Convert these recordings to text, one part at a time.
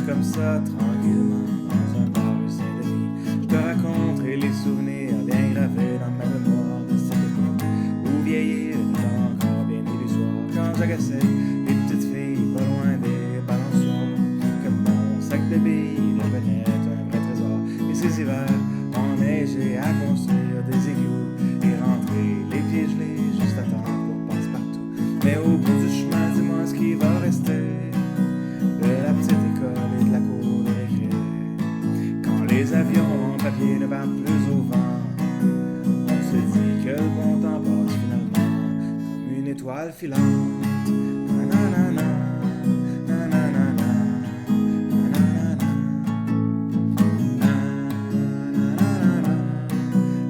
comme ça, tranquillement, dans un bar rue Saint-Denis. Je te raconterai les souvenirs bien gravés dans ma mémoire de cette époque où vieillir était encore bien illusoire. Quand j'agaçais les petites filles pas loin des balançoires, comme mon sac de billes devenait un vrai trésor. Et ces hivers enneigés à construire des igloos et rentrer les pieds gelés juste à temps pour passe-partout. Mais au bout du chemin, dis-moi ce qui va rester de la petite école et de la cour de récré. Quand les avions en papier ne battent plus au vent, on se dit que le bon temps passe finalement comme une étoile filante. Nanana, nanana, nanana,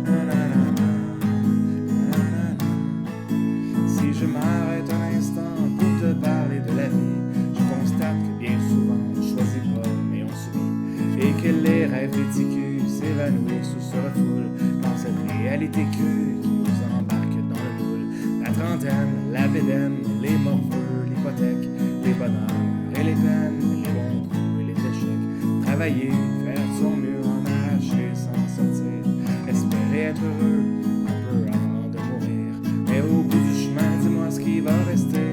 nanana. Si je m'arrête un instant pour te parler de la vie, je constate que bien souvent on choisit pas mais on subit, et que les rêves réticus s'évanouissent ou se refoulent dans cette réalité crue qui nous embarque dans le moule. La trentaine, la bédaine, les morveux, l'hypothèque, les bonheurs et les peines, les bons coups et les échecs. Travailler, faire de son mieux, en arracher sans sortir, espérer être heureux un peu avant de mourir. Mais au bout du chemin, dis-moi ce qui va rester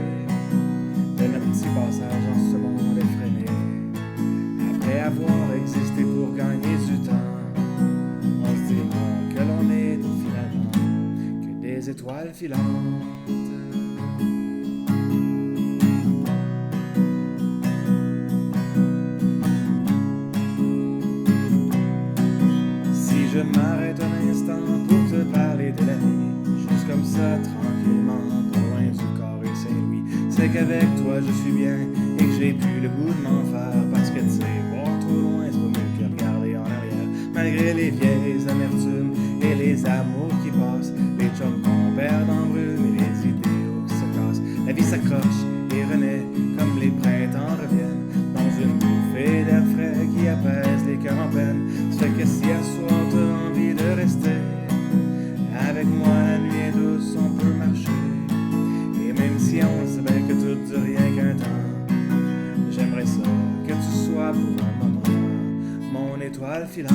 de notre petit passage dans ce monde effréné. Après avoir existé pour gagner du temps, on se dira que l'on n'est finalement que des étoiles filantes. Si je m'arrête un instant pour te parler de la vie, juste comme ça, tranquillement, pas loin du carré Saint-Louis, c'est qu'avec toi je suis bien et que j'ai plus le goût de m'en faire. Parce que tu sais, voir trop loin, c'est pas mieux que regarder en arrière. Malgré les vieilles amertumes et les amours qui passent, les chums qu'on perd en brume et les idéaux qui se cassent, la vie s'accroche et renaît comme les printemps reviennent dans une bouffée d'air frais qui apaise les cœurs en peine. Ça fait que si à soir t'as envie de rester avec moi, la nuit est douce, on peut marcher. Et même si on sait bien que tout dure rien qu'un temps, j'aimerais ça que tu sois pour un moment mon étoile filante.